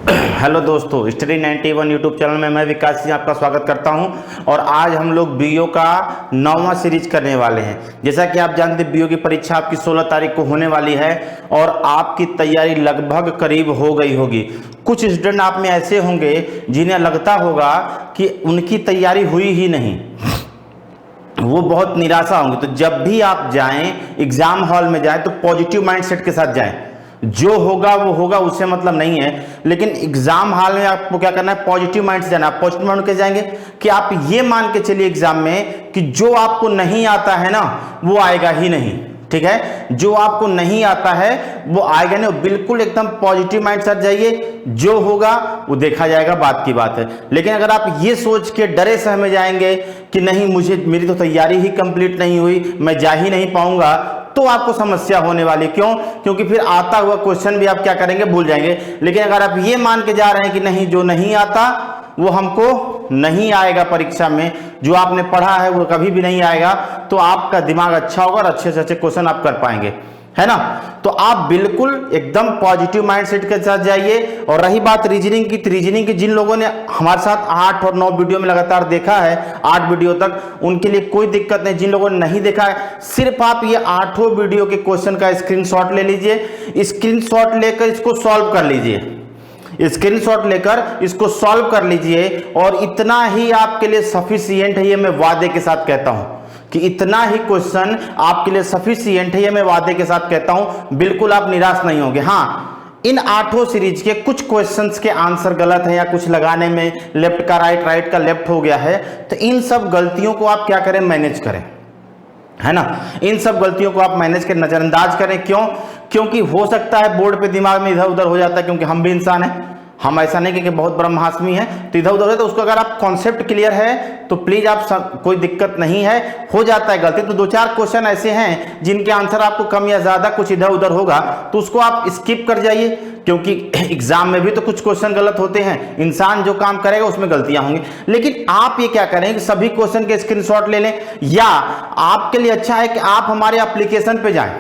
Hello दोस्तों, study 91 YouTube channel में मैं विकास जी आपका स्वागत करता हूं। और आज हम लोग बीओ का 9वां सीरीज करने वाले हैं। जैसा कि आप जानते हैं, बीओ की परीक्षा आपकी 16 तारीख को होने वाली है और आपकी तैयारी लगभग करीब हो गई होगी। कुछ स्टूडेंट आप में ऐसे होंगे जिन्हें लगता होगा कि उनकी तैयारी हुई ही नहीं, वो बहुत निराशा होंगे। तो जब भी आप जाएं, एग्जाम हॉल में जाएं, तो पॉजिटिव माइंडसेट के साथ जाएं। जो होगा वो होगा, उससे मतलब नहीं है। लेकिन एग्जाम हॉल में आपको क्या करना है, पॉजिटिव माइंड से जाना। आप पॉजिटिव माइंड के जाएंगे कि आप ये मान के चलिए एग्जाम में कि जो आपको नहीं आता है ना, वो आएगा ही नहीं। ठीक है, जो आपको नहीं आता है वो आएगा नहीं। बिल्कुल एकदम पॉजिटिव माइंड से जाइए, जो होगा वो देखा जाएगा, बात की बात है। लेकिन अगर आप ये सोच के डरे सहमे जाएंगे कि नहीं, मेरी तो तैयारी ही कंप्लीट नहीं हुई, मैं जा ही नहीं पाऊंगा, तो आपको समस्या होने वाली। क्यों? क्योंकि फिर आता हुआ क्वेश्चन भी आप क्या करेंगे, भूल जाएंगे। लेकिन अगर आप ये मान के जा रहे हैं कि नहीं, जो नहीं आता वो हमको नहीं आएगा परीक्षा में, जो आपने पढ़ा है वो कभी भी नहीं आएगा, तो आपका दिमाग अच्छा होगा और अच्छे से अच्छे क्वेश्चन आप कर पाएंगे, है ना। तो आप बिल्कुल एकदम पॉजिटिव माइंडसेट के साथ जाइए। और रही बात रीजनिंग की, तो रीजनिंग की जिन लोगों ने हमारे साथ 8 और 9 वीडियो में लगातार देखा है, 8 वीडियो तक, उनके लिए कोई दिक्कत नहीं। जिन लोगों ने नहीं देखा है, सिर्फ आप ये 8 वीडियो के क्वेश्चन का स्क्रीनशॉट ले लीजिए, स्क्रीनशॉट लेकर इसको सॉल्व कर लीजिए, स्क्रीनशॉट लेकर इसको सॉल्व कर लीजिए। और इतना ही आपके लिए सफिशिएंट है, ये मैं वादे के साथ कहता हूं कि इतना ही क्वेश्चन आपके लिए सफिशिएंट है, ये मैं वादे के साथ कहता हूं। बिल्कुल आप निराश नहीं होंगे। हाँ, इन 8 सीरीज के कुछ क्वेश्चंस के आंसर गलत है, या कुछ लगाने में लेफ्ट का राइट, राइट का लेफ्ट हो गया है, तो इन सब गलतियों को आप क्या करें, मैनेज करें, है ना। इन सब गलतियों को आप मैनेज कर नजरअंदाज करें। क्यों? क्योंकि हो सकता है बोर्ड पे दिमाग में इधर उधर हो जाता है, क्योंकि हम भी इंसान हैं। हम ऐसा नहीं कि बहुत बड़ा महासमी है तो इधर उधर है, तो उसको अगर आप कॉन्सेप्ट क्लियर है तो प्लीज आप कोई दिक्कत नहीं है, हो जाता है गलती। तो 2-4 क्वेश्चन ऐसे हैं जिनके आंसर आपको कम या ज्यादा कुछ इधर उधर होगा, तो उसको आप स्किप कर जाइए, क्योंकि एग्जाम में भी तो कुछ क्वेश्चन गलत होते हैं। इंसान जो काम करेगा उसमें गलतियां होंगी। लेकिन आप ये क्या करें कि सभी क्वेश्चन के स्क्रीनशॉट ले लें, या आपके लिए अच्छा है कि आप हमारे एप्लीकेशन पे जाएं।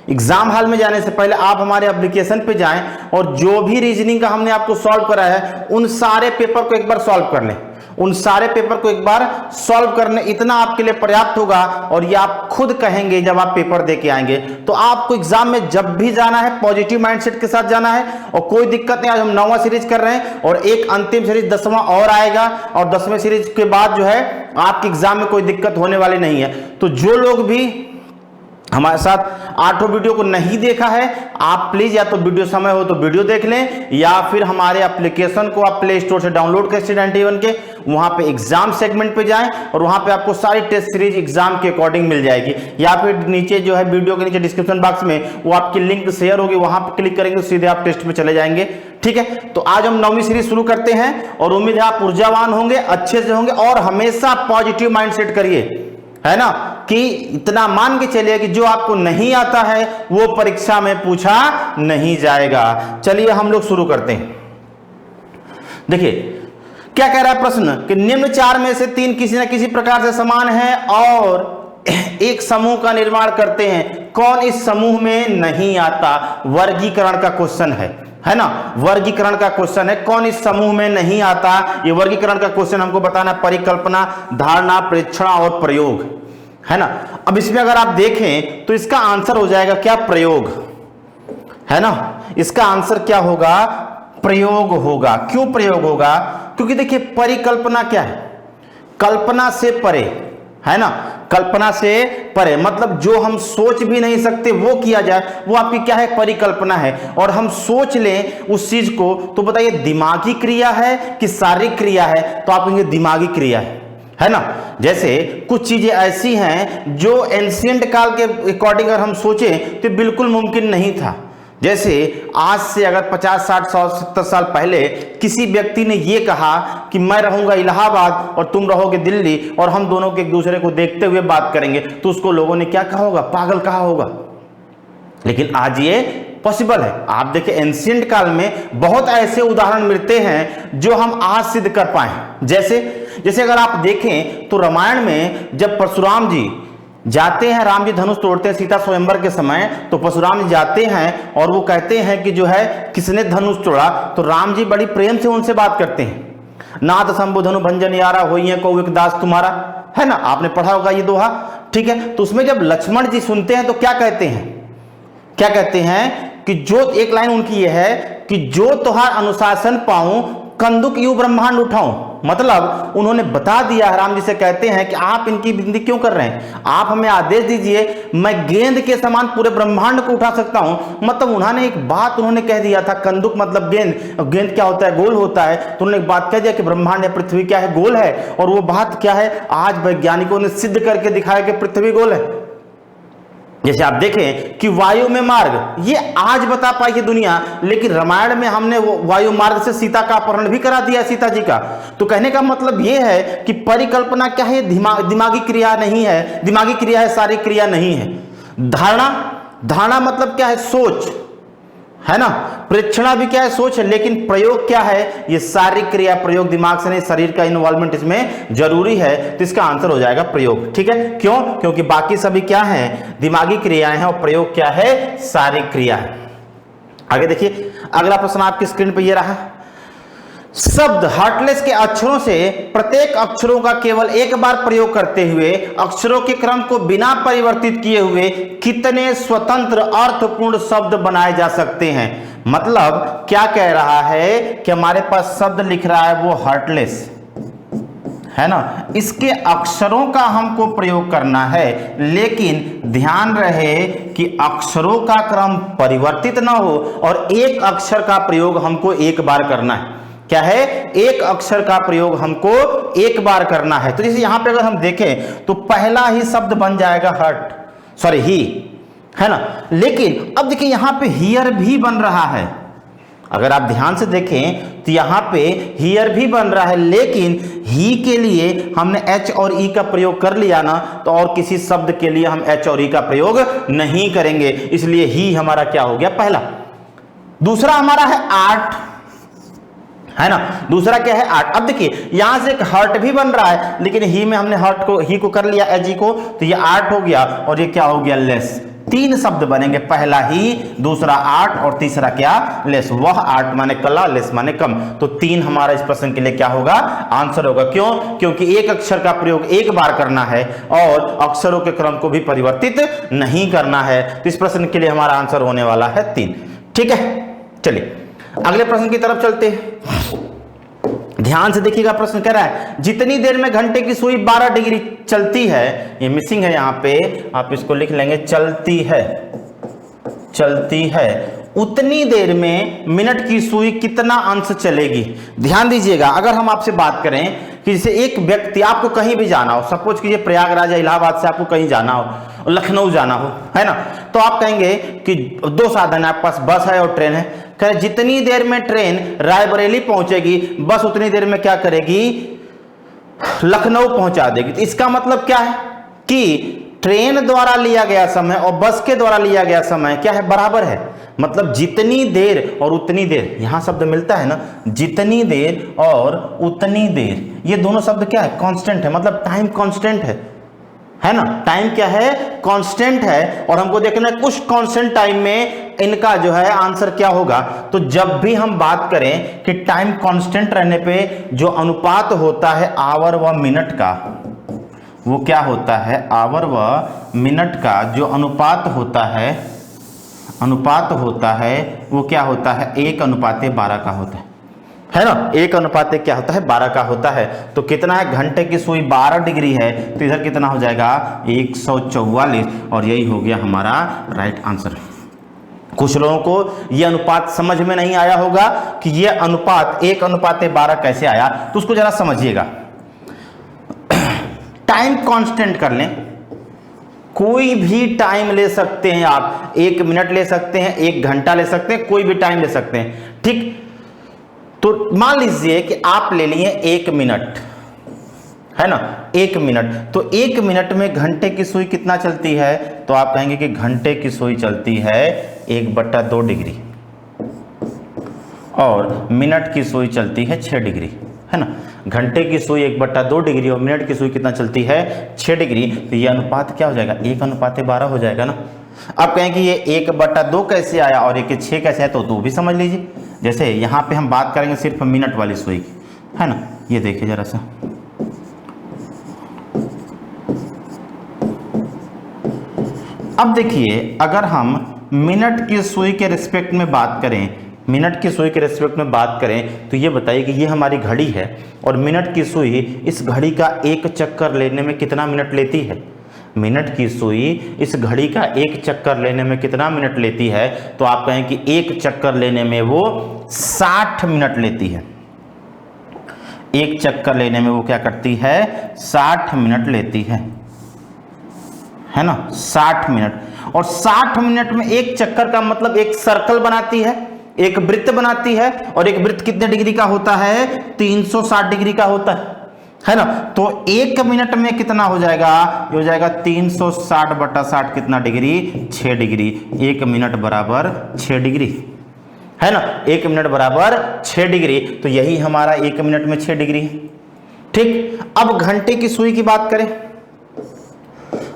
एग्जाम हॉल में जाने से पहले आप हमारे एप्लीकेशन पे जाएं और जो भी रीजनिंग का हमने आपको सॉल्व कराया है, उन सारे पेपर को एक बार सॉल्व कर लें। उन सारे पेपर को एक बार सॉल्व करने, इतना आपके लिए पर्याप्त होगा। और ये आप खुद कहेंगे जब आप पेपर दे के आएंगे। तो आपको एग्जाम में जब भी जाना है, पॉजिटिव माइंडसेट के साथ जाना है, और कोई दिक्कत नहीं। आज हम 9वां सीरीज कर रहे हैं और एक अंतिम सीरीज 10वां और आएगा, और 10वें सीरीज के बाद जो है आपके एग्जाम में कोई दिक्कत होने वाली नहीं है। तो जो लोग भी हमारे साथ 8 वीडियो को नहीं देखा है, आप प्लीज या तो वीडियो समय हो तो वीडियो देख लें, या फिर हमारे एप्लीकेशन को आप प्ले स्टोर से डाउनलोड कर स्टडी 91 के, वहां पे एग्जाम सेगमेंट पे जाएं और वहां पे आपको सारी टेस्ट सीरीज एग्जाम के अकॉर्डिंग मिल जाएगी। या फिर नीचे जो है वीडियो के नीचे डिस्क्रिप्शन बॉक्स में वो आपकी लिंक शेयर होगी, वहां पे क्लिक करेंगे तो सीधे आप टेस्ट में चले जाएंगे। ठीक है, तो आज हम 9वीं सीरीज शुरू करते हैं और उम्मीद है आप ऊर्जावान होंगे, अच्छे से होंगे, और हमेशा पॉजिटिव माइंडसेट करिए, है ना। कि इतना मान के चलिए कि जो आपको नहीं आता है वो परीक्षा में पूछा नहीं जाएगा। चलिए हम लोग शुरू करते हैं। देखिए क्या कह रहा है प्रश्न, कि निम्न 4 में से 3 किसी न किसी प्रकार से समान है और एक समूह का निर्माण करते हैं, कौन इस समूह में नहीं आता। वर्गीकरण का क्वेश्चन है ना, वर्गीकरण का क्वेश्चन है, कौन इस समूह में नहीं आता। ये वर्गीकरण का क्वेश्चन हमको बताना, परिकल्पना, धारणा, प्रेक्षण और प्रयोग, है ना। अब इसमें अगर आप देखें तो इसका आंसर हो जाएगा क्या, प्रयोग, है ना। इसका आंसर क्या होगा, प्रयोग होगा। क्यों प्रयोग होगा? क्योंकि देखिए परिकल्पना क्या है, कल्पना से परे, है ना। कल्पना से परे मतलब जो हम सोच भी नहीं सकते वो किया जाए, वो आपकी क्या है, परिकल्पना है। और हम सोच लें उस चीज को, तो बताइए दिमागी क्रिया है कि शारीरिक क्रिया है, तो आप कहेंगे दिमागी क्रिया है ना। जैसे कुछ चीजें ऐसी हैं जो एंशिएंट काल के अकॉर्डिंग अगर हम सोचें तो बिल्कुल मुमकिन नहीं था। जैसे आज से अगर 50, 60, 100, 70 साल पहले किसी व्यक्ति ने यह कहा कि मैं रहूंगा इलाहाबाद और तुम रहोगे दिल्ली, और हम दोनों के एक दूसरे को देखते हुए बात करेंगे, तो उसको लोगों ने क्या कहा होगा, पागल कहा होगा। लेकिन आज ये पॉसिबल है। आप देखिए एंशिएंट काल में बहुत ऐसे उदाहरण मिलते हैं जो हम आज सिद्ध कर पाए। जैसे अगर आप देखें तो रामायण में जब परशुराम जी जाते हैं राम जी धनुष तोड़ते हैं सीता स्वयंवर के समय, तो परशुराम जी जाते हैं और वो कहते हैं कि जो है किसने धनुष तोड़ा, तो राम जी बड़ी प्रेम से उनसे बात करते हैं, नाथ शंभु धनु भंजन यारा होई है को एक दास तुम्हारा, है ना, आपने पढ़ा होगा ये दोहा, ठीक है। तो उसमें जब लक्ष्मण जी सुनते हैं तो क्या कहते हैं, क्या कहते हैं कि जो, एक लाइन उनकी ये है कि जो तुहार अनुशासन पाऊं कंदुक यू ब्रह्मांड उठाऊं, मतलब उन्होंने बता दिया, राम जी से कहते हैं कि आप इनकी बिंदी क्यों कर रहे हैं, आप हमें आदेश दीजिए, मैं गेंद के समान पूरे ब्रह्मांड को उठा सकता हूं। मतलब उन्होंने एक बात उन्होंने कह दिया था, कंदुक मतलब गेंद, गेंद क्या होता है, गोल होता है, तो उन्होंने एक बात कह दिया कि ब्रह्मांड है, पृथ्वी क्या है, गोल है, और वो बात क्या है, आज वैज्ञानिकों ने सिद्ध करके दिखाया कि पृथ्वी गोल है। जैसे आप देखें कि वायु में मार्ग, ये आज बता पाई है दुनिया, लेकिन रामायण में हमने वो वायु मार्ग से सीता का अपहरण भी करा दिया, सीता जी का। तो कहने का मतलब ये है कि परिकल्पना क्या है, दिमागी क्रिया नहीं है, दिमागी क्रिया है, सारी क्रिया नहीं है। धारणा, धारणा मतलब क्या है, सोच, है ना, प्रेक्षणा भी क्या है, सोच है, लेकिन प्रयोग क्या है, ये सारी क्रिया प्रयोग, दिमाग से नहीं, शरीर का इन्वॉल्वमेंट इसमें जरूरी है, तो इसका आंसर हो जाएगा प्रयोग, ठीक है। क्यों, क्योंकि बाकी सभी क्या है, दिमागी क्रियाएं हैं, और प्रयोग क्या है, सारी क्रिया है। आगे देखिए अगला प्रश्न आपकी स्क्रीन पर ये रहा, शब्द हार्टलेस के अक्षरों से प्रत्येक अक्षरों का केवल एक बार प्रयोग करते हुए अक्षरों के क्रम को बिना परिवर्तित किए हुए कितने स्वतंत्र अर्थपूर्ण शब्द बनाए जा सकते हैं। मतलब क्या कह रहा है कि हमारे पास शब्द लिख रहा है वो हार्टलेस है ना, इसके अक्षरों का हमको प्रयोग करना है, लेकिन ध्यान रहे कि अक्षरों का क्रम परिवर्तित ना हो और एक अक्षर का प्रयोग हमको एक बार करना है। क्या है, एक अक्षर का प्रयोग हमको एक बार करना है। तो जैसे यहां पे अगर हम देखें तो पहला ही शब्द बन जाएगा हर्ट, सॉरी ही, है ना, लेकिन अब देखिए यहां पे हियर भी बन रहा है, अगर आप ध्यान से देखें तो यहां पे हियर भी बन रहा है, लेकिन ही के लिए हमने एच और ई का प्रयोग कर लिया ना, तो और किसी शब्द के लिए हम एच और ई का प्रयोग नहीं करेंगे, इसलिए ही हमारा क्या हो गया, पहला। दूसरा हमारा है आर्ट, है ना, दूसरा क्या है, आर्ट। अब देखिए यहां से एक हर्ट भी बन रहा है, लेकिन ही में हमने हर्ट को, ही को कर लिया, एच को, तो ये आर्ट हो गया, और ये क्या हो गया, लेस। तीन शब्द बनेंगे, पहला ही, दूसरा आर्ट, और तीसरा क्या, लेस। वह आर्ट माने कला, लेस माने कम। तो तीन हमारा इस प्रश्न के लिए क्या होगा, आंसर होगा। क्यों, क्योंकि एक अक्षर का प्रयोग एक बार करना है और अक्षरों के क्रम को भी परिवर्तित नहीं करना है। तो इस प्रश्न के लिए हमारा आंसर होने वाला है 3। ठीक है, चलिए अगले प्रश्न की तरफ चलते हैं। ध्यान से देखिएगा, प्रश्न कह रहा है जितनी देर में घंटे की सुई 12 डिग्री चलती है, ये मिसिंग है यहां पे, आप इसको लिख लेंगे, चलती है, चलती है, उतनी देर में मिनट की सुई कितना अंश चलेगी। ध्यान दीजिएगा, अगर हम आपसे बात करें कि जैसे एक व्यक्ति, आपको कहीं भी जाना हो, सपोज कीजिए प्रयागराज या इलाहाबाद से आपको कहीं जाना हो, लखनऊ जाना हो, है ना, तो आप कहेंगे कि दो साधन है आपके पास, बस है और ट्रेन है। कहे जितनी देर में ट्रेन रायबरेली पहुंचेगी, बस उतनी देर में क्या करेगी, लखनऊ पहुंचा देगी। तो इसका मतलब क्या है कि ट्रेन द्वारा लिया गया समय और बस के द्वारा लिया गया समय क्या है, बराबर है। मतलब जितनी देर और उतनी देर, यहां शब्द मिलता है ना, जितनी देर और उतनी देर, ये दोनों शब्द क्या है, कांस्टेंट है, मतलब टाइम कांस्टेंट है ना, टाइम क्या है, कांस्टेंट है, और हमको देखना है कुछ कांस्टेंट टाइम में इनका जो है आंसर क्या होगा। तो जब भी हम बात करें कि टाइम कांस्टेंट रहने पे जो अनुपात होता है आवर व मिनट का, वो क्या होता है, आवर व मिनट का जो अनुपात होता है, अनुपात होता है वो क्या होता है, 1:12 का होता है ना, 1:12 क्या होता है, 12 का होता है। तो कितना है, घंटे की सुई 12 डिग्री है, तो इधर कितना हो जाएगा, 144, और यही हो गया हमारा राइट आंसर। कुछ लोगों को यह अनुपात समझ में नहीं आया होगा कि यह अनुपात 1:12 कैसे आया, तो उसको जरा समझिएगा। टाइम कांस्टेंट कर लें, कोई भी टाइम ले सकते हैं आप, 1 मिनट ले सकते हैं, 1 घंटा ले सकते हैं, कोई भी टाइम ले सकते हैं, ठीक। तो मान लीजिए कि आप ले लिए 1 मिनट, है ना, 1 मिनट, तो 1 मिनट में घंटे की सुई कितना चलती है, तो आप कहेंगे कि घंटे की सुई चलती है 1/2 डिग्री, और मिनट की सुई चलती है 6 डिग्री, है ना। घंटे की सुई 1/2 डिग्री और मिनट की सुई कितना चलती है, 6 डिग्री। तो ये अनुपात क्या हो जाएगा, 1:12 हो जाएगा ना। अब कहें कि ये 1/2 कैसे आया और 1/6 कैसे आया, तो भी समझ लीजिए। जैसे यहाँ पे हम बात करेंगे सिर्फ मिनट वाली सुई की, है ना। ये देखिए जरा सा, अब देखिए अगर हम मिनट की सुई के रिस्पेक्ट में बात करें, मिनट की सुई के रिस्पेक्ट में बात करें तो ये बताइए कि ये हमारी घड़ी है और मिनट की सुई इस घड़ी का एक चक्कर लेने में कितना मिनट लेती है। मिनट की सुई इस घड़ी का एक चक्कर लेने में कितना मिनट लेती है, तो आप कहें कि एक चक्कर लेने में वो 60 मिनट लेती है। एक चक्कर लेने में वो क्या करती है, 60 मिनट लेती है ना, 60 मिनट। और 60 मिनट में एक चक्कर का मतलब एक सर्कल बनाती है, एक वृत्त बनाती है, और एक वृत्त कितने डिग्री का होता है, 360 डिग्री का होता है ना। तो एक मिनट में कितना हो जाएगा, ये हो जाएगा 360/60 कितना डिग्री, 6 डिग्री। एक मिनट बराबर 6 डिग्री, है ना। एक मिनट बराबर 6 डिग्री, तो यही हमारा एक मिनट में 6 डिग्री है। ठीक, अब घंटे की सुई की बात करें।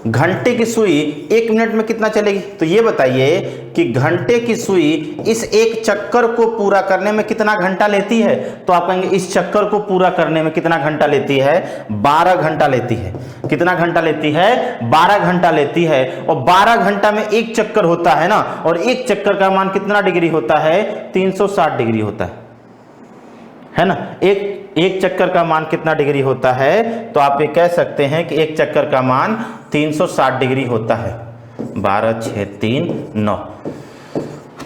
घंटे की सुई एक मिनट में कितना चलेगी, तो ये बताइए कि घंटे की सुई इस एक चक्कर को पूरा करने में कितना घंटा लेती है। तो आप कहेंगे इस चक्कर को पूरा करने में कितना घंटा लेती है, 12 घंटा लेती है। कितना घंटा लेती है, 12 घंटा लेती है। और 12 घंटा में एक चक्कर होता है ना, और एक चक्कर का मान कितना डिग्री होता है, 360 डिग्री होता है ना। एक चक्कर का मान कितना डिग्री होता है, तो आप ये कह सकते हैं कि एक चक्कर का मान 360 डिग्री होता है। 12, 6, 3, 9।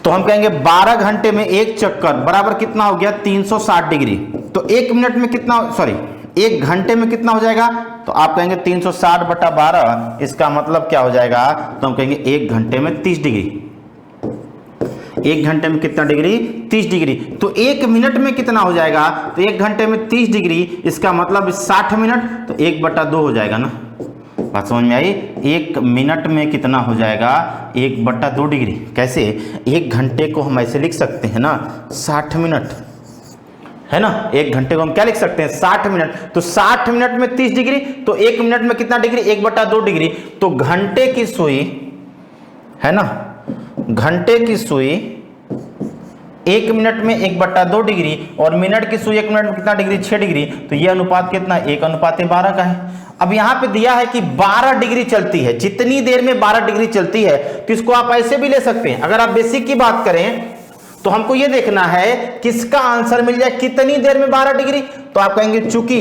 तो हम कहेंगे 12 घंटे में एक चक्कर बराबर कितना हो गया, 360 डिग्री। तो एक मिनट में कितना, सॉरी एक घंटे में कितना हो जाएगा, तो आप कहेंगे 360/12। इसका मतलब क्या हो जाएगा, तो हम कहेंगे एक घंटे में 30 डिग्री। एक घंटे में कितना डिग्री, 30 डिग्री। तो एक मिनट में कितना हो जाएगा, तो एक घंटे में 30 डिग्री, इसका मतलब 60 मिनट, तो 1/2 हो जाएगा ना। बात समझ में आई। एक मिनट में कितना हो जाएगा, 1/2 डिग्री। कैसे, एक घंटे को हम ऐसे लिख सकते हैं ना, 60 मिनट, है ना। एक घंटे को हम क्या लिख सकते हैं, 60 मिनट। तो 60 मिनट में 30 डिग्री, तो एक मिनट में कितना डिग्री, 1/2 डिग्री। तो घंटे की सुई, है ना, घंटे की सुई एक मिनट में 1/2 डिग्री और मिनट की सुई एक मिनट में कितना डिग्री, 6 डिग्री। तो ये अनुपात कितना, 1:12 का है। अब यहां पे दिया है कि 12 डिग्री चलती है, जितनी देर में 12 डिग्री चलती है, तो इसको आप ऐसे भी ले सकते हैं। अगर आप बेसिक की बात करें तो हमको ये देखना है किसका आंसर मिल जाए, कितनी देर में 12 डिग्री। तो आप कहेंगे चूंकि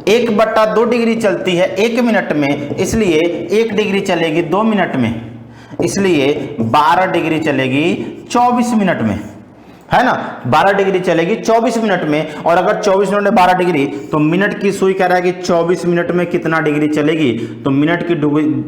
1/2 डिग्री चलती है एक मिनट में, इसलिए 1 डिग्री चलेगी 2 मिनट में, इसलिए 12 डिग्री चलेगी 24 मिनट में, है ना। 12 डिग्री चलेगी 24 मिनट में। और अगर 24 मिनट में 12 डिग्री, तो मिनट की सुई कह रहा है कि 24 मिनट में कितना डिग्री चलेगी, तो मिनट की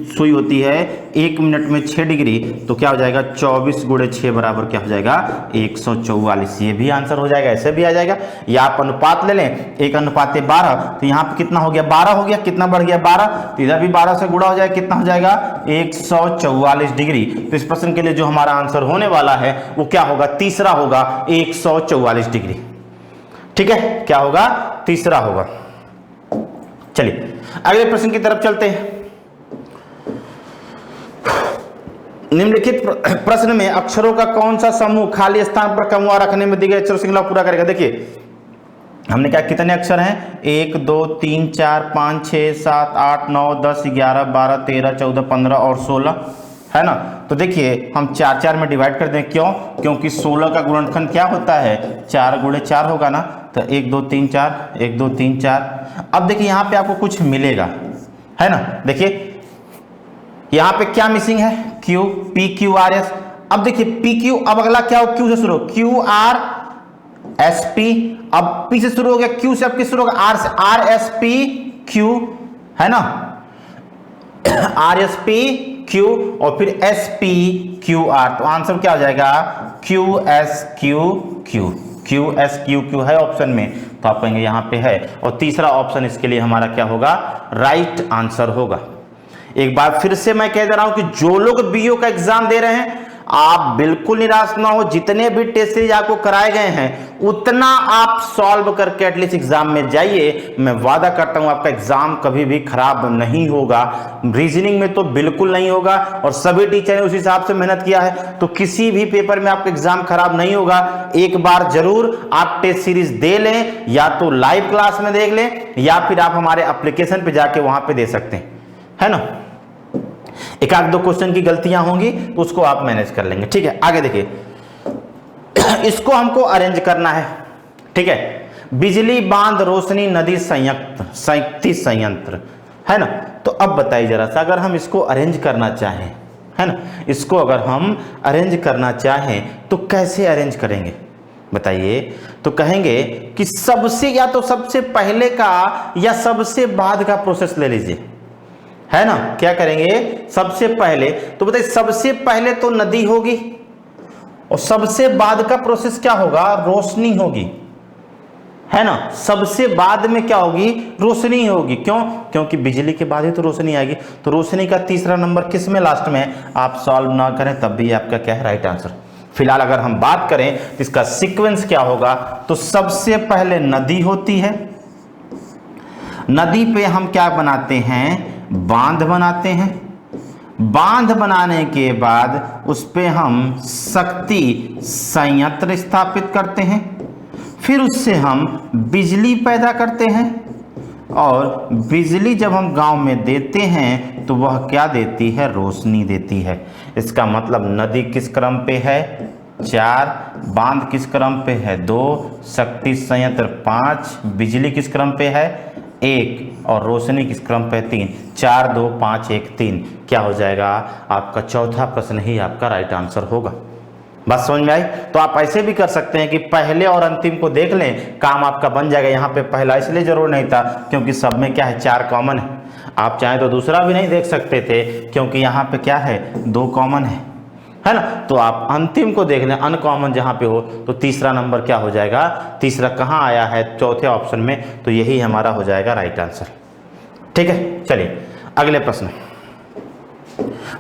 सुई होती है 1 मिनट में 6 डिग्री। तो क्या हो जाएगा, 24 × 6 बराबर क्या हो जाएगा, 144। ये भी आंसर हो जाएगा, ऐसे भी आ जाएगा। या आप अनुपात ले लें, 1:12। तो यहाँ पे कितना हो गया, 12 हो गया, कितना बढ़ गया, 12। तो इधर भी 12 से गुणा हो जाएगा, कितना हो जाएगा, 144 डिग्री। तो इस प्रश्न के लिए जो हमारा आंसर होने वाला है वो क्या होगा, तीसरा होगा, 144 डिग्री। ठीक है, क्या होगा, तीसरा होगा। चलिए अगले प्रश्न की तरफ चलते हैं। निम्नलिखित प्रश्न में अक्षरों का कौन सा समूह खाली स्थान पर क्रमवार रखने में दी गई अक्षर श्रृंखला पूरा करेगा। देखिए हमने क्या, कितने अक्षर हैं, 1, 2, 3, 4, 5, 6, 7, 8, 9, 10, 11, 12, 13, 14, 15 और 16, है ना। तो देखिए हम 4 में डिवाइड कर दें, क्यों, क्योंकि 16 का गुणनखंड क्या होता है, 4 × 4 होगा ना। तो 1, 2, 3, 4, 1, 2, 3, 4। अब देखिए यहाँ पे आपको कुछ मिलेगा, है ना। देखिए यहाँ पे क्या मिसिंग है, Q, P, Q, R, S। अब देखिए P, Q, अब अगला क्या हो, Q से शुरू, Q, R, S, P। अब P से शुरू हो गया, Q से अब किस शुरू होगा, R से, R, S, P, Q, है ना, R, S, P, Q और फिर S, P, Q, R। तो आंसर क्या हो जाएगा, Q, S, Q, Q। Q, S, Q, Q है ऑप्शन में, तो आप कहेंगे यहाँ पे है। और तीसरा ऑप्शन इसके लिए हमारा क्या होगा, राइट आंसर होगा। एक बार फिर से मैं कह दे रहा हूं कि जो लोग बीओ का एग्जाम दे रहे हैं, आप बिल्कुल निराश ना हो। जितने भी टेस्ट सीरीज आपको कराए गए हैं उतना आप सॉल्व करके एटलीस्ट एग्जाम में जाइए। मैं वादा करता हूं आपका एग्जाम कभी भी खराब नहीं होगा। रीजनिंग में तो बिल्कुल नहीं होगा और सभी टीचर ने उस हिसाब से मेहनत किया है, तो किसी भी पेपर में आपका एग्जाम खराब नहीं होगा। एक बार जरूर आप टेस्ट सीरीज दे लें, या तो लाइव क्लास में देख लें या फिर आप हमारे एप्लीकेशन पे जाके वहां पे दे सकते हैं, है ना। एक आध दो क्वेश्चन की गलतियां होंगी तो उसको आप मैनेज कर लेंगे, ठीक है। आगे देखिए, इसको हमको अरेंज करना है, ठीक है। बिजली बांध, रोशनी, नदी, संयुक्त संयंत्र, है ना। तो अब बताइए जरा सा, अगर हम इसको अरेंज करना चाहें, है ना, इसको अगर हम अरेंज करना चाहें तो कैसे अरेंज करेंगे बताइए। तो कहेंगे कि सबसे या तो सबसे पहले का या सबसे बाद का प्रोसेस ले लीजिए, है ना। क्या करेंगे, सबसे पहले, तो बताइए सबसे पहले तो नदी होगी और सबसे बाद का प्रोसेस क्या होगा, रोशनी होगी, है ना। सबसे बाद में क्या होगी, रोशनी होगी। क्यों, क्योंकि बिजली के बाद ही तो रोशनी आएगी। तो रोशनी का तीसरा नंबर किस में लास्ट में है, आप सॉल्व ना करें तब भी आपका क्या है, राइट आंसर। फिलहाल अगर हम बात करें तो इसका सीक्वेंस क्या होगा, तो सबसे पहले नदी होती है, नदी पे हम क्या बनाते हैं, बांध बनाते हैं। बांध बनाने के बाद उस पे हम शक्ति संयंत्र स्थापित करते हैं, फिर उससे हम बिजली पैदा करते हैं और बिजली जब हम गांव में देते हैं तो वह क्या देती है, रोशनी देती है। इसका मतलब नदी किस क्रम पे है, 4, बांध किस क्रम पे है, 2, शक्ति संयंत्र 5, बिजली किस क्रम पे है, 1 और रोशनी किस क्रम पे 3। 4, 2, 5, 1, 3 क्या हो जाएगा, आपका चौथा प्रश्न ही आपका राइट आंसर होगा। बात समझ में आई। तो आप ऐसे भी कर सकते हैं कि पहले और अंतिम को देख लें, काम आपका बन जाएगा। यहाँ पे पहला इसलिए जरूर नहीं था क्योंकि सब में क्या है, 4 कॉमन है। आप चाहें तो दूसरा भी नहीं देख सकते थे क्योंकि यहाँ पे क्या है, 2 कॉमन है ना। तो आप अंतिम को देख लें, अनकॉमन जहाँ पे हो तो तीसरा नंबर क्या हो जाएगा, तीसरा कहाँ आया है, चौथे ऑप्शन में, तो यही हमारा हो जाएगा राइट आंसर, ठीक है। चलिए अगले प्रश्न,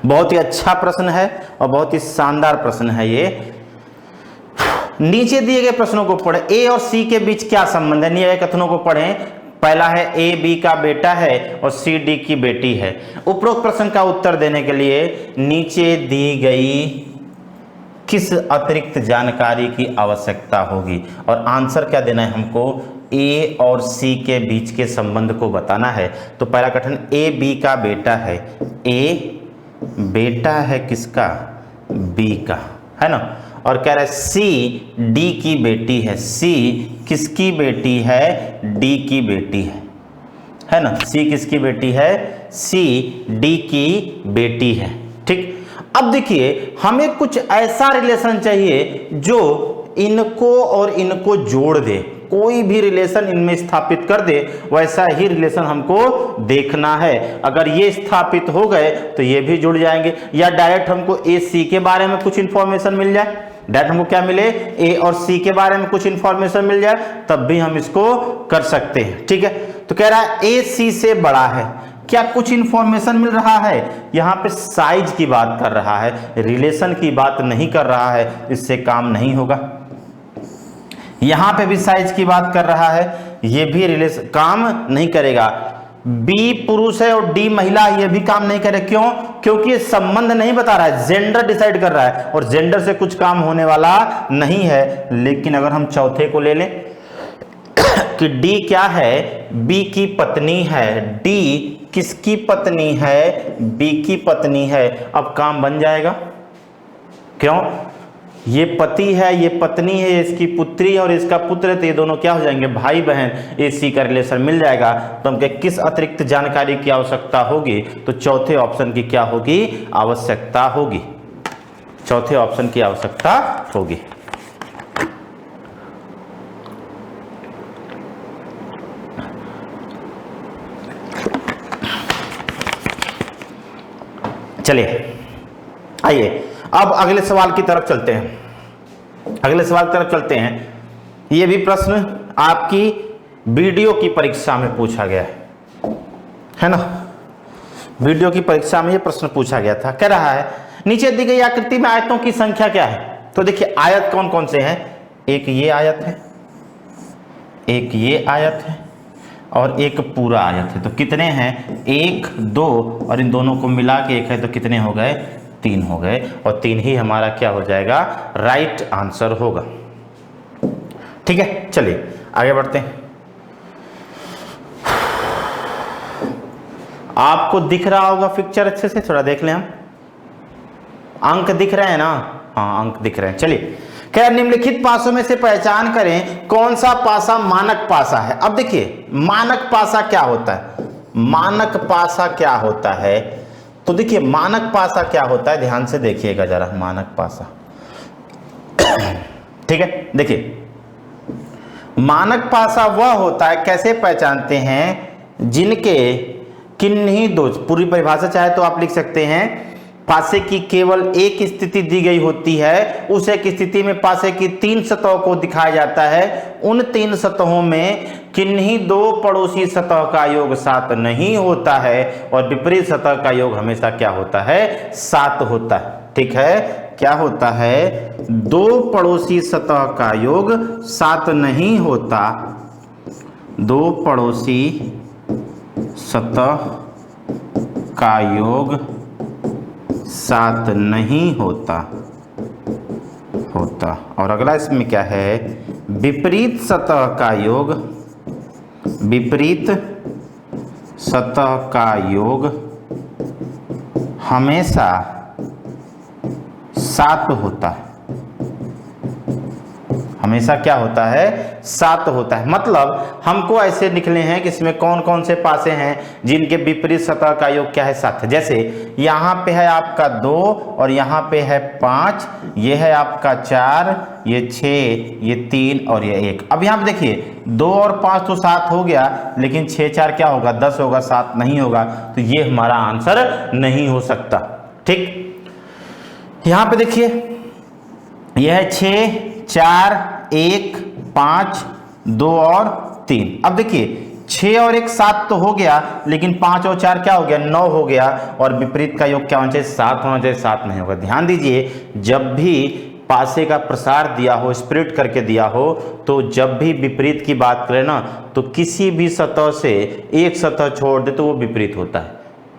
बहुत ही अच्छा प्रश्न है और बहुत ही शानदार प्रश्न है ये। नीचे दिए गए प्रश्नों को पढ़े, ए और सी के बीच क्या संबंध है, दिए गए कथनों को पढ़ें। पहला है ए बी का बेटा है और सी डी की बेटी है। उपरोक्त प्रश्न का उत्तर देने के लिए नीचे दी गई किस अतिरिक्त जानकारी की आवश्यकता होगी, और आंसर क्या देना है हमको, ए और सी के बीच के संबंध को बताना है। तो पहला कथन, ए बी का बेटा है, ए बेटा है किसका, बी का, है ना। और कह रहा है सी डी की बेटी है, सी किसकी बेटी है, डी की बेटी है ना। सी किसकी बेटी है, सी डी की बेटी है, ठीक। अब देखिए हमें कुछ ऐसा रिलेशन चाहिए जो इनको और इनको जोड़ दे, कोई भी रिलेशन इनमें स्थापित कर दे, वैसा ही रिलेशन हमको देखना है। अगर ये स्थापित हो गए तो ये भी जुड़ जाएंगे, या डायरेक्ट हमको ए सी के बारे में कुछ इंफॉर्मेशन मिल जाए, डायरेक्ट हमको क्या मिले, ए और सी के बारे में कुछ इंफॉर्मेशन मिल जाए, तब भी हम इसको कर सकते हैं, ठीक है। तो कह रहा है ए सी से बड़ा है, क्या कुछ इंफॉर्मेशन मिल रहा है, यहां पे साइज की बात कर रहा है, रिलेशन की बात नहीं कर रहा है, इससे काम नहीं होगा। यहां पे भी साइज की बात कर रहा है, ये भी रिलेशन काम नहीं करेगा। बी पुरुष है और डी महिला है, ये भी काम नहीं करे। क्यों, क्योंकि ये संबंध नहीं बता रहा है, जेंडर डिसाइड कर रहा है और जेंडर से कुछ काम होने वाला नहीं है। लेकिन अगर हम चौथे को ले लें कि डी क्या है, बी की पत्नी है, डी किसकी पत्नी है, बी की पत्नी है, अब काम बन जाएगा। क्यों, ये पति है, ये पत्नी है, इसकी पुत्री और इसका पुत्र है, तो ये दोनों क्या हो जाएंगे, भाई बहन, ए सी का रिलेशन मिल जाएगा। तो हमके किस अतिरिक्त जानकारी की आवश्यकता होगी, तो चौथे ऑप्शन की क्या होगी, आवश्यकता होगी, चौथे ऑप्शन की आवश्यकता होगी। चलिए आइए अब अगले सवाल की तरफ चलते हैं, अगले सवाल की तरफ चलते हैं। यह भी प्रश्न आपकी वीडियो की परीक्षा में पूछा गया है ना। वीडियो की परीक्षा में यह प्रश्न पूछा गया था। कह रहा है नीचे दी गई आकृति में आयतों की संख्या क्या है? तो देखिए आयत कौन कौन से हैं, एक ये आयत है, एक ये आयत है और एक पूरा आयत है। तो कितने हैं? 1 2 और इन दोनों को मिला के 1 है तो कितने हो गए? 3 हो गए और 3 ही हमारा क्या हो जाएगा? राइट आंसर होगा। ठीक है, चलिए आगे बढ़ते हैं। आपको दिख रहा होगा पिक्चर अच्छे से, थोड़ा देख लें हम। अंक दिख रहे हैं ना? हाँ अंक दिख रहे हैं। चलिए क्या निम्नलिखित पासों में से पहचान करें कौन सा पासा मानक पासा है। अब देखिए मानक पासा क्या होता है, मानक पासा क्या होता है, तो देखिए मानक पासा क्या होता है, ध्यान से देखिएगा जरा। मानक पासा ठीक है, देखिए मानक पासा वह होता है, कैसे पहचानते हैं, जिनके किन्हीं दो, पूरी परिभाषा चाहे तो आप लिख सकते हैं, पासे की केवल एक स्थिति दी गई होती है, उस एक स्थिति में पासे की 3 सतहों को दिखाया जाता है, उन 3 सतहों में किन्हीं 2 पड़ोसी सतह का योग 7 नहीं होता है और विपरीत सतह का योग हमेशा क्या होता है? 7 होता है। ठीक है, क्या होता है? 2 पड़ोसी सतह का योग 7 नहीं होता, 2 पड़ोसी सतह का योग 7 नहीं होता। और अगला इसमें क्या है? विपरीत सतह का योग, विपरीत सतह का योग हमेशा 7 होता है, हमेशा क्या होता है? 7 होता है। मतलब हमको ऐसे निकले हैं कि इसमें कौन कौन से पासे हैं जिनके विपरीत सतह का योग क्या है? 7 है। जैसे यहाँ पे है आपका 2 और यहाँ पे है 5, ये है आपका 4, ये 6, ये 3 और ये 1। अब यहाँ पे देखिए 2 और 5 तो 7 हो गया, लेकिन 6 4 क्या होगा? 10 होगा, 7 नहीं होगा, तो ये हमारा आंसर नहीं हो सकता। ठीक, यहाँ पे देखिए यह है 6 4 1 5 2 और 3। अब देखिए 6 और 1 7 तो हो गया, लेकिन 5 और 4 क्या हो गया? 9 हो गया और विपरीत का योग क्या होना चाहिए? 7 होना चाहिए, 7 नहीं होगा। ध्यान दीजिए, जब भी पासे का प्रसार दिया हो, स्प्लिट करके दिया हो, तो जब भी विपरीत की बात करें ना, तो किसी भी सतह से एक सतह छोड़ दे तो वो विपरीत होता है।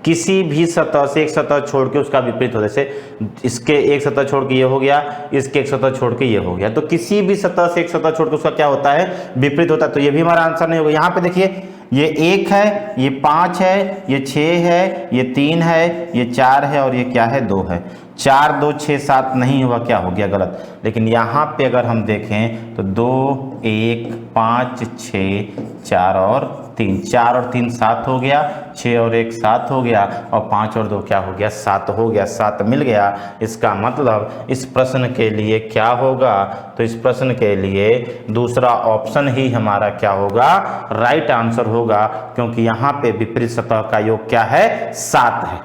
किसी भी सतह से एक सतह छोड़ के उसका विपरीत होता है। जैसे इसके एक सतह छोड़ के ये हो गया, इसके एक सतह छोड़ के ये हो गया, तो किसी भी सतह से एक सतह छोड़ के उसका क्या होता है? विपरीत होता है। तो ये भी हमारा आंसर नहीं होगा। यहाँ पे देखिए ये 1 है, ये 5 है, ये 6 है, ये 3 है, ये 4 है और ये क्या है? 2 है। 4 2 6 7 नहीं हुआ, क्या हो गया? गलत। लेकिन यहाँ पे अगर हम देखें तो 2 1 5 6 4 और 3, 4 और 3 7 हो गया, 6 और 1 7 हो गया और 5 और 2 क्या हो गया? 7 हो गया, 7 मिल गया। इसका मतलब इस प्रश्न के लिए क्या होगा? तो इस प्रश्न के लिए दूसरा ऑप्शन ही हमारा क्या होगा? राइट आंसर होगा, क्योंकि यहाँ पे विपरीत सतह का योग क्या है? 7 है।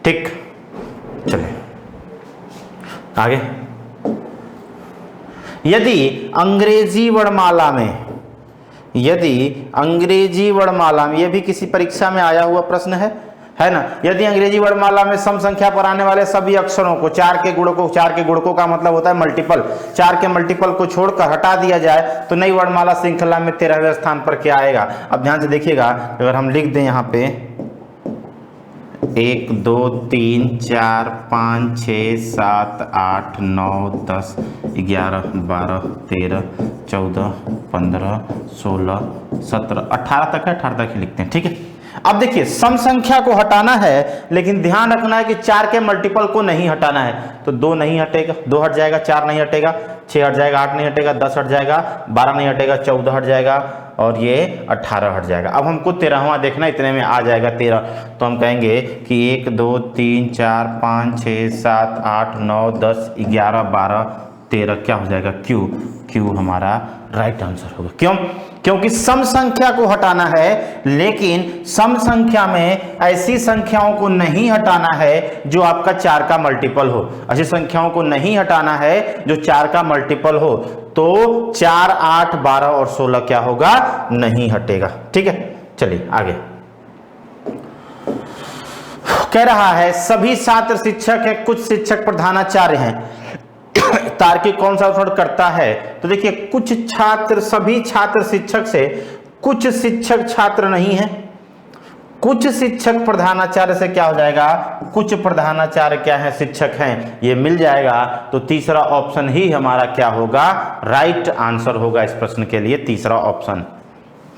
ठीक, चलिए आगे। यदि अंग्रेजी वर्णमाला में, यदि अंग्रेजी वर्णमाला में, यह भी किसी परीक्षा में आया हुआ प्रश्न है ना, यदि अंग्रेजी वर्णमाला में सम संख्या पर आने वाले सभी अक्षरों को 4 के गुणकों, 4 के गुणकों का मतलब होता है मल्टीपल, 4 के मल्टीपल को छोड़कर हटा दिया जाए तो नई वर्णमाला श्रृंखला में 13वें स्थान पर क्या आएगा? अब ध्यान से देखिएगा, अगर हम लिख दें यहाँ पे 1 2 3 4 5 6 7 8 9 10 11 12 13 14 15 16 17 18 तक है, 18 तक ही लिखते हैं। ठीक है, अब देखिए सम संख्या को हटाना है, लेकिन ध्यान रखना है कि 4 के मल्टीपल को नहीं हटाना है। तो 2 नहीं हटेगा, 2 हट जाएगा, 4 नहीं हटेगा, 6 हट जाएगा, 8 नहीं हटेगा, 10 हट जाएगा, 12 नहीं हटेगा, 14 हट जाएगा और ये 18 हट जाएगा। अब हमको 13वां देखना, इतने में आ जाएगा 13। तो हम कहेंगे कि 1 2 3 4 5 6 7 8 9 10 11 12 13 क्या हो जाएगा? क्यू। क्यू हमारा राइट आंसर होगा। क्यों? क्योंकि सम संख्या को हटाना है, लेकिन सम संख्या में ऐसी संख्याओं को नहीं हटाना है जो आपका 4 का मल्टीपल हो। ऐसी संख्याओं को नहीं हटाना है जो 4 का मल्टीपल हो। तो 4 8 12 और 16 क्या होगा? नहीं हटेगा। ठीक है, चलिए आगे। कह रहा है सभी छात्र शिक्षक है, कुछ शिक्षक प्रधानाचार्य हैं, तार्किक कौन सा उत्तर करता है? तो देखिए कुछ छात्र, सभी छात्र शिक्षक से कुछ शिक्षक छात्र नहीं है, कुछ शिक्षक प्रधानाचार्य से क्या हो जाएगा? कुछ प्रधानाचार्य क्या है? शिक्षक हैं, ये मिल जाएगा। तो तीसरा ऑप्शन ही हमारा क्या होगा? राइट आंसर होगा इस प्रश्न के लिए, तीसरा ऑप्शन।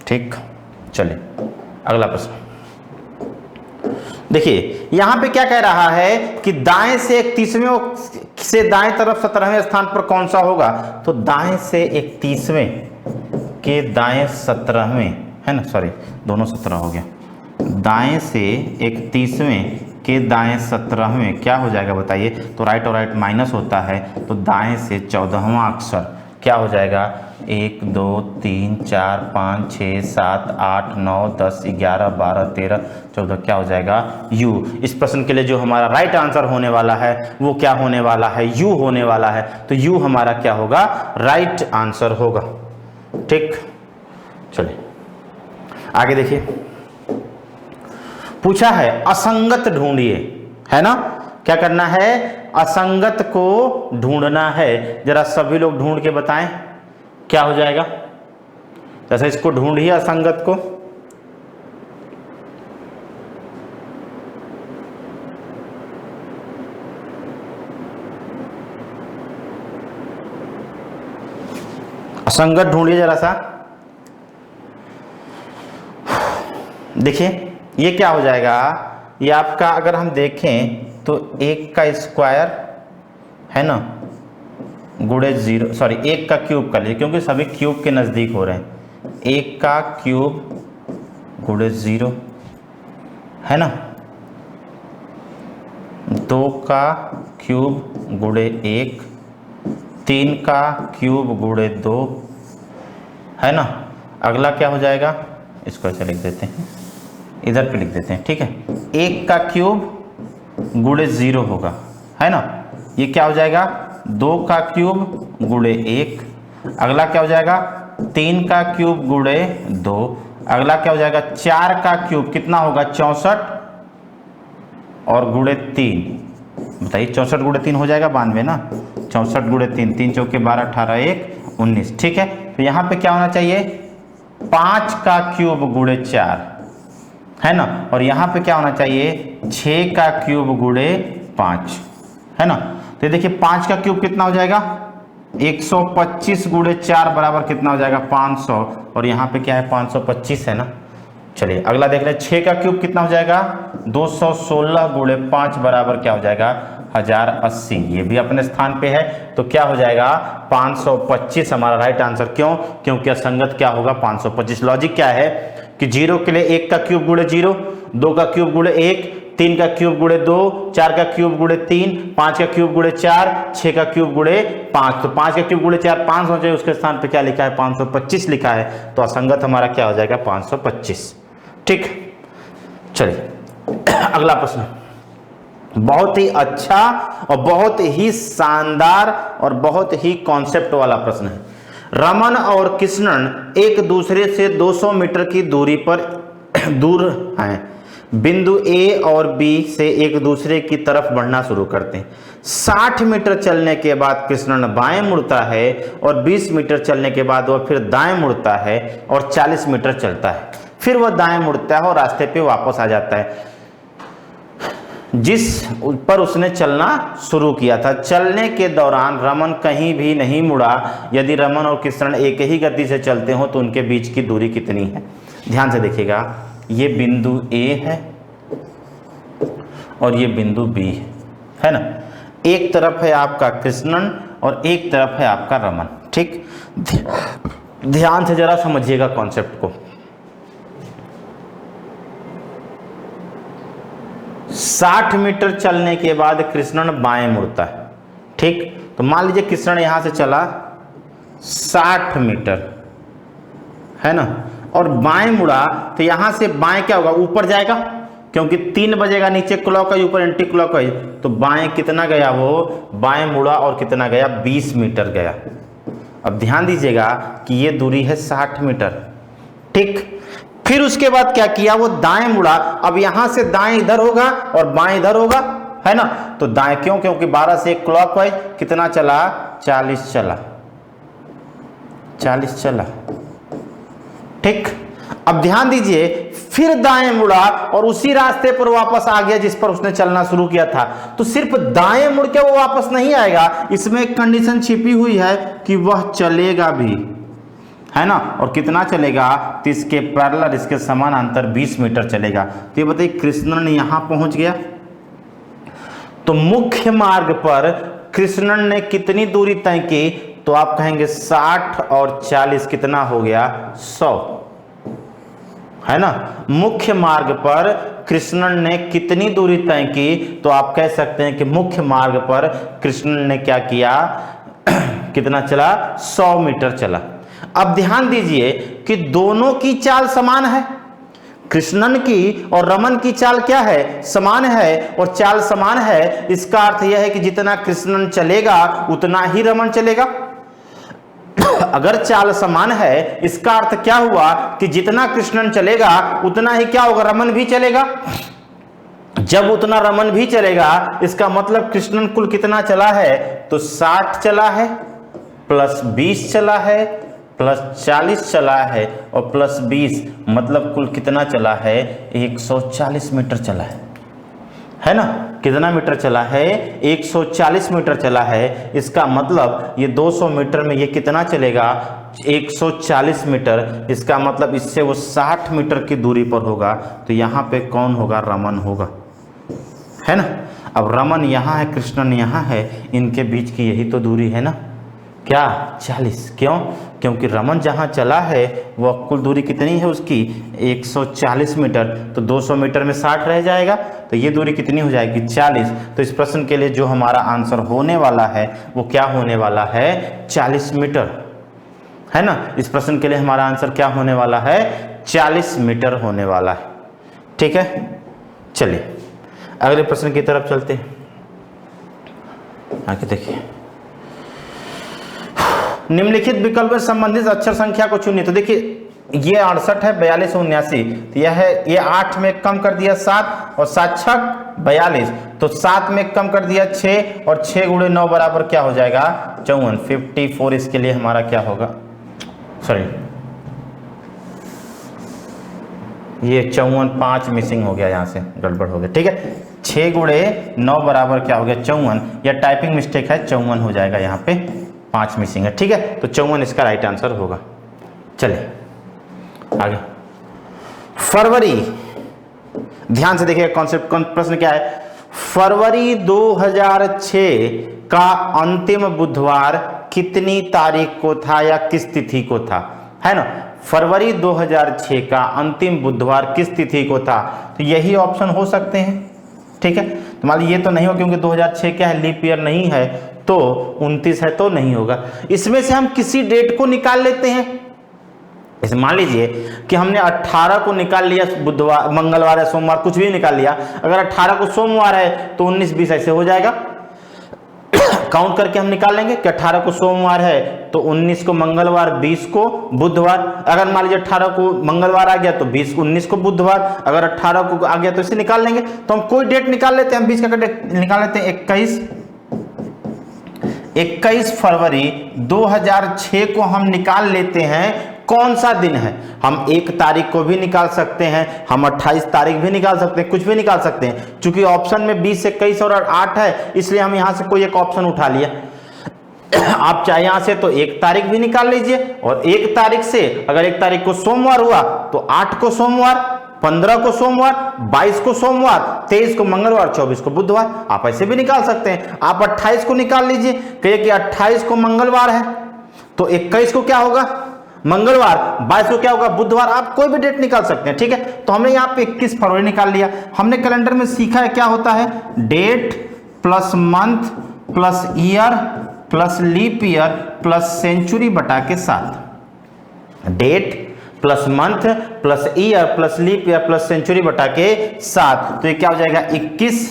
ठीक, चलिए अगला प्रश्न देखिए। यहां पे क्या कह रहा है कि दाएं से 31वें से दाएं तरफ 17वें स्थान पर कौन सा होगा? तो दाएं से 31वें के दाएं 17वें, है ना, सॉरी दोनों 17 हो गया, दाएं से 31वें के दाएं 17वें क्या हो जाएगा बताइए? तो राइट और राइट माइनस होता है, तो दाएं से 14वां अक्षर क्या हो जाएगा? 1 2 3 4 5 6 7 8 9 10 11 12 13 14 क्या हो जाएगा? यू। इस प्रश्न के लिए जो हमारा राइट आंसर होने वाला है वो क्या होने वाला है? यू होने वाला है। तो यू हमारा क्या होगा? राइट आंसर होगा। ठीक, चलिए आगे देखिए। पूछा है असंगत ढूंढिए, है ना, क्या करना है? असंगत को ढूंढना है। जरा सभी लोग ढूंढ के बताएं क्या हो जाएगा? जैसे इसको ढूंढिए असंगत को। असंगत ढूंढिए जरा सा। देखिए ये क्या हो जाएगा? ये आपका अगर हम देखें तो 1 का स्क्वायर है ना गुणे 0, सॉरी 1 का क्यूब कर लीजिए क्योंकि सभी क्यूब के नज़दीक हो रहे हैं। 1 का क्यूब गुणे 0 है ना, 2 का क्यूब गुणे 1, 3 का क्यूब गुणे 2 है ना। अगला क्या हो जाएगा? इसको ऐसे लिख देते हैं, इधर पे लिख देते हैं, ठीक है। 1 का क्यूब गुणे 0 होगा, है ना। ये क्या हो जाएगा? 2 का क्यूब गुणे 1। अगला क्या हो जाएगा? 3 का क्यूब गुणे 2। अगला क्या हो जाएगा? 4 का क्यूब कितना होगा? 64 और गुणे 3। बताइए 64 गुणे 3 हो जाएगा 92 ना। 64 गुणे 3, 3 चौके 12, 18 1 19, ठीक है। तो यहाँ पे क्या होना चाहिए? 5 का क्यूब गुणे 4 है ना, और यहाँ पे क्या होना चाहिए? 6 का क्यूब गुणे 5 है ना। तो देखिए 5 का क्यूब कितना हो जाएगा? 125 गुणे 4 बराबर कितना हो जाएगा? 500, और यहाँ पे क्या है? 525 है ना। चलिए अगला देख रहे हैं। 6 का क्यूब कितना हो जाएगा? 216 गुणे 5 बराबर क्या हो जाएगा? 1080। ये भी अपने स्थान पे है, तो क्या हो जाएगा? 525 हमारा राइट आंसर। क्यों? क्योंकि असंगत क्या होगा? 525। लॉजिक क्या है कि 0 के लिए 1 का क्यूब गुणे 0, 2 का क्यूब गुणे 1, 3 का क्यूब गुणे 2, 4 का क्यूब गुणे 3, 5 का क्यूब गुणे 4, 6 का क्यूब गुणे 5। तो 5 का क्यूब गुणे 4 500 चाहिए, उसके स्थान पे क्या लिखा है? 525 लिखा है। तो असंगत हमारा क्या हो जाएगा? 525। ठीक, चलिए अगला प्रश्न बहुत ही अच्छा और बहुत ही शानदार और बहुत ही कॉन्सेप्ट वाला प्रश्न है। रमन और कृष्णन एक दूसरे से 200 मीटर की दूरी पर दूर हैं। बिंदु ए और बी से एक दूसरे की तरफ बढ़ना शुरू करते हैं। 60 मीटर चलने के बाद कृष्णन बाएं मुड़ता है और 20 मीटर चलने के बाद वह फिर दाएं मुड़ता है और 40 मीटर चलता है। फिर वह दाएं मुड़ता है और रास्ते पे वापस आ जाता है जिस पर उसने चलना शुरू किया था। चलने के दौरान रमन कहीं भी नहीं मुड़ा। यदि रमन और कृष्णन एक ही गति से चलते हो तो उनके बीच की दूरी कितनी है? ध्यान से देखिएगा, ये बिंदु ए है और ये बिंदु बी है ना। एक तरफ है आपका कृष्णन और एक तरफ है आपका रमन। ठीक, ध्यान से जरा समझिएगा कॉन्सेप्ट को। 60 मीटर चलने के बाद कृष्णन बाएं मुड़ता है। ठीक, तो मान लीजिए कृष्णन यहां से चला 60 मीटर है ना, और बाएं मुड़ा, तो यहां से बाएं क्या होगा? ऊपर जाएगा, क्योंकि 3 बजेगा, नीचे क्लॉक है, ऊपर एंटी क्लॉक है। तो बाएं कितना गया? वो बाएं मुड़ा और कितना गया? 20 मीटर गया। अब ध्यान दीजिएगा कि ये दूरी है 60 मीटर। ठीक, फिर उसके बाद क्या किया, वो दाएं मुड़ा। अब यहां से दाएं इधर होगा और बाएं इधर होगा, है ना। तो दाएं क्यों, क्योंकि 12 से क्लॉकवाइज कितना चला, 40 चला, 40 चला। ठीक, अब ध्यान दीजिए, फिर दाएं मुड़ा और उसी रास्ते पर वापस आ गया जिस पर उसने चलना शुरू किया था। तो सिर्फ दाएं मुड़ के वो वापस नहीं आएगा, इसमें एक कंडीशन छिपी हुई है कि वह चलेगा भी, है ना। और कितना चलेगा, तो इसके पैरेलल, इसके समानांतर 20 मीटर चलेगा। तो ये बताइए, कृष्णन यहां पहुंच गया, तो मुख्य मार्ग पर कृष्णन ने कितनी दूरी तय की, तो आप कहेंगे 60 और 40 कितना हो गया, 100, है ना। मुख्य मार्ग पर कृष्णन ने कितनी दूरी तय की, तो आप कह सकते हैं कि मुख्य मार्ग पर कृष्णन ने क्या किया, कितना चला, 100 मीटर चला। अब ध्यान दीजिए कि दोनों की चाल समान है, कृष्णन की और रमन की चाल क्या है, समान है, और चाल समान है, इसका अर्थ यह है कि जितना कृष्णन चलेगा उतना ही रमन चलेगा। अगर चाल समान है, इसका अर्थ क्या हुआ कि जितना कृष्णन चलेगा उतना ही क्या होगा, रमन भी चलेगा। जब उतना रमन भी चलेगा, इसका मतलब कृष्णन कुल कितना चला है, तो 60 चला है, प्लस 20 चला है, प्लस 40 चला है, और प्लस 20, मतलब कुल कितना चला है, 140 मीटर चला है ना। कितना मीटर चला है, 140 मीटर चला है। इसका मतलब ये 200 मीटर में ये कितना चलेगा, 140 मीटर। इसका मतलब इससे वो 60 मीटर की दूरी पर होगा। तो यहाँ पे कौन होगा, रमन होगा, है ना। अब रमन यहाँ है, कृष्णन यहाँ है, इनके बीच की यही तो दूरी है ना, क्या, 40। क्यों, क्योंकि रमन जहाँ चला है वह कुल दूरी कितनी है उसकी, 140 मीटर। तो 200 मीटर में 60 रह जाएगा, तो ये दूरी कितनी हो जाएगी, 40। तो इस प्रश्न के लिए जो हमारा आंसर होने वाला है वो क्या होने वाला है, 40 मीटर, है ना। इस प्रश्न के लिए हमारा आंसर क्या होने वाला है, 40 मीटर होने वाला है। ठीक है, चलिए अगले प्रश्न की तरफ चलते हैं। आगे देखिए, निम्नलिखित विकल्प में संबंधित अक्षर संख्या को चुनिए। तो देखिए, ये 68 है, 42 और 79, तो यह है, ये 8 में कम कर दिया 7, और 7 6 42, तो 7 में कम कर दिया 6, और 6 गुणे 9 बराबर क्या हो जाएगा, 54, 54। इसके लिए हमारा क्या होगा, सॉरी ये 54, 5 मिसिंग हो गया, यहाँ से गड़बड़ हो गया। ठीक है, 6 गुणे 9 बराबर क्या हो गया, 54। या टाइपिंग मिस्टेक है, 54 हो जाएगा, यहाँ पे 5 मिसिंग है। ठीक है, तो 54 इसका राइट आंसर होगा। चलिए आगे, फरवरी, ध्यान से देखिए कॉन्सेप्ट, प्रश्न क्या है, फरवरी 2006 का अंतिम बुधवार कितनी तारीख को था या किस तिथि को था, है ना। फरवरी 2006 का अंतिम बुधवार किस तिथि को था, तो यही ऑप्शन हो सकते हैं। ठीक है, तो मान लीजिए ये तो नहीं हो, क्योंकि 2006 क्या है, लीप ईयर नहीं है, तो 29 है, तो नहीं होगा। इसमें से हम किसी डेट को निकाल लेते हैं। जैसे मान लीजिए कि हमने 18 को निकाल लिया, बुधवार, मंगलवार या सोमवार, कुछ भी निकाल लिया। अगर 18 को सोमवार है तो 19 20 ऐसे हो जाएगा, काउंट करके हम निकाल लेंगे कि 18 को सोमवार है तो 19 को मंगलवार, 20 को बुधवार। अगर मान लीजिए 18 को मंगलवार आ गया तो 19 को बुधवार, अगर 18 को आ गया तो इसे निकाल लेंगे। तो हम कोई डेट निकाल लेते हैं, हम 20 का डेट निकाल लेते हैं, 21 फरवरी 2006 को हम निकाल लेते हैं। कौन सा दिन है, हम 1 तारीख को भी निकाल सकते हैं, हम 28 तारीख भी निकाल सकते हैं, कुछ भी निकाल सकते हैं। चूंकि ऑप्शन में 20, 21 और 8 है, इसलिए हम यहां से कोई एक ऑप्शन उठा लिया। आप चाहे यहां से तो 1 तारीख भी निकाल लीजिए, और 1 तारीख से अगर 1 तारीख को सोमवार हुआ तो 8 को सोमवार, 15 को सोमवार, 22 को सोमवार, 23 को मंगलवार, 24 को बुधवार। आप ऐसे भी निकाल सकते हैं। आप 28 को निकाल लीजिए, कहिए कि 28 को मंगलवार है तो 21 को क्या होगा, मंगलवार, 22 को क्या होगा, बुधवार। आप कोई भी डेट निकाल सकते हैं। ठीक है, तो हमने यहाँ पे 21 फरवरी निकाल लिया। हमने कैलेंडर में सीखा है क्या होता है, date plus month plus year plus leap year plus century बटा के 7। Date plus month plus year plus leap year plus century बटा के 7। तो ये क्या हो जाएगा, 21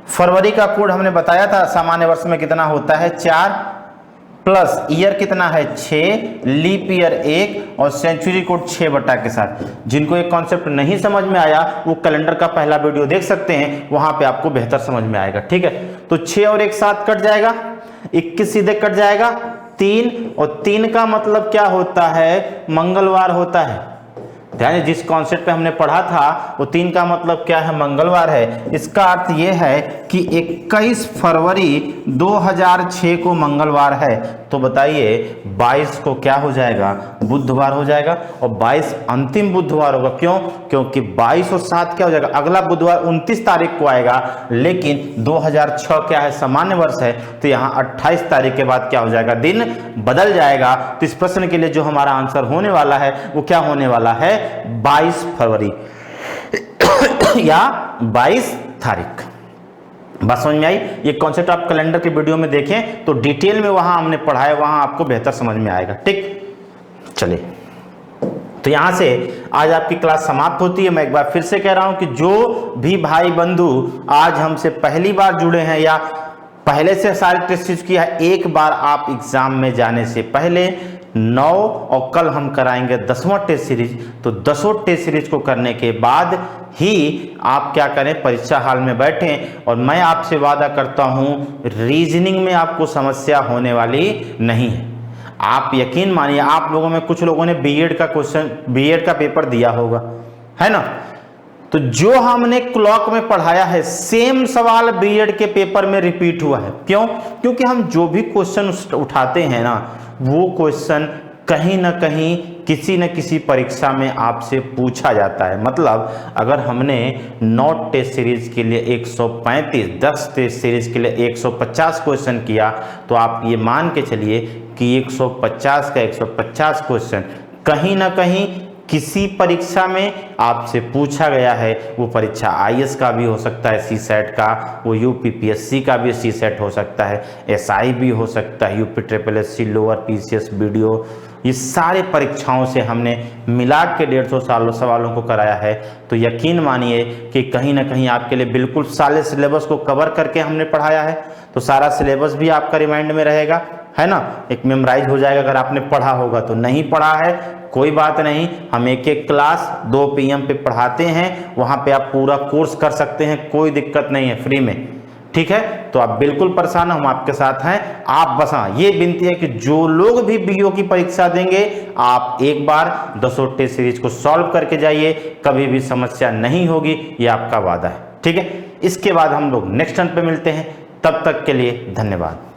फरवरी का कोड हमने बताया था, सामान्य वर्ष में कितना होता है, 4। प्लस ईयर कितना है 6, लीप ईयर 1 और सेंचुरी कोड 6 बटा के साथ। जिनको एक कॉन्सेप्ट नहीं समझ में आया वो कैलेंडर का पहला वीडियो देख सकते हैं, वहां पे आपको बेहतर समझ में आएगा। ठीक है, तो 6 और 1 7 कट जाएगा, 21 सीधे कट जाएगा, 3 और 3 का मतलब क्या होता है, मंगलवार होता है। ध्यान, जिस कॉन्सेप्ट पे हमने पढ़ा था वो 3 का मतलब क्या है, मंगलवार है। इसका अर्थ यह है कि 21 फरवरी 2006 को मंगलवार है, तो बताइए 22 को क्या हो जाएगा, बुधवार हो जाएगा। और 22 अंतिम बुधवार होगा, क्यों, क्योंकि 22 और 7 क्या हो जाएगा, अगला बुधवार 29 तारीख को आएगा, लेकिन 2006 क्या है, सामान्य वर्ष है, तो यहाँ 28 तारीख के बाद क्या हो जाएगा, दिन बदल जाएगा। तो इस प्रश्न के लिए जो हमारा आंसर होने वाला है वो क्या होने वाला है, 22 फरवरी या 22 तारीख। बात समझ में आई? ये कॉन्सेप्ट आप कैलेंडर के वीडियो में देखें तो डिटेल में वहां हमने पढ़ा है, वहां आपको बेहतर समझ में आएगा। ठीक, चलिए, तो यहां से आज आपकी क्लास समाप्त होती है। मैं एक बार फिर से कह रहा हूं कि जो भी भाई बंधु आज हमसे पहली बार जुड़े हैं या पहले से सारे टेस्ट सीरीज किया है, एक बार आप एग्जाम में जाने से पहले 9 और कल हम कराएंगे 10वां टेस्ट सीरीज, तो 10वां टेस्ट सीरीज को करने के बाद ही आप क्या करें, परीक्षा हॉल में बैठें। और मैं आपसे वादा करता हूं रीजनिंग में आपको समस्या होने वाली नहीं है। आप यकीन मानिए, आप लोगों में कुछ लोगों ने बीएड का पेपर दिया होगा, है ना, तो जो हमने क्लॉक में पढ़ाया है सेम सवाल बीएड के पेपर में रिपीट हुआ है। क्यों? क्योंकि हम जो भी क्वेश्चन उठाते हैं ना, वो क्वेश्चन कहीं ना कहीं किसी न किसी परीक्षा में आपसे पूछा जाता है। मतलब अगर हमने 9 टेस्ट सीरीज के लिए 135, 10 टेस्ट सीरीज के लिए 150 क्वेश्चन किया, तो आप ये मान के चलिए कि 150 का 150 क्वेश्चन कहीं ना कहीं किसी परीक्षा में आपसे पूछा गया है। वो परीक्षा आईएएस का भी हो सकता है, सीसेट का, वो यूपीपीएससी का भी सीसेट हो सकता है, एसआई भी हो सकता है, UP triple SC, lower PCS, video, ये सारे परीक्षाओं से हमने मिला के 150 सवालों को कराया है। तो यकीन मानिए कि कहीं ना कहीं आपके लिए बिल्कुल सारे सिलेबस को कवर करके हमने पढ़ाया है। तो सारा सिलेबस भी आपका रिमाइंड में रहेगा, है ना, एक मेमोराइज हो जाएगा अगर आपने पढ़ा होगा। तो नहीं पढ़ा है कोई बात नहीं, हम एक क्लास 2 PM पे पढ़ाते हैं, वहां पे आप पूरा कोर्स कर सकते हैं, कोई दिक्कत नहीं है, फ्री में। ठीक है, तो आप बिल्कुल परेशान, हम आपके साथ हैं। आप बस हाँ ये विनती है कि जो लोग भी बीओ की परीक्षा देंगे, आप एक बार 10 टेस्ट सीरीज को सॉल्व करके जाइए, कभी भी समस्या नहीं होगी, ये आपका वादा है। ठीक है, इसके बाद हम लोग नेक्स्ट टर्न पे मिलते हैं, तब तक के लिए धन्यवाद।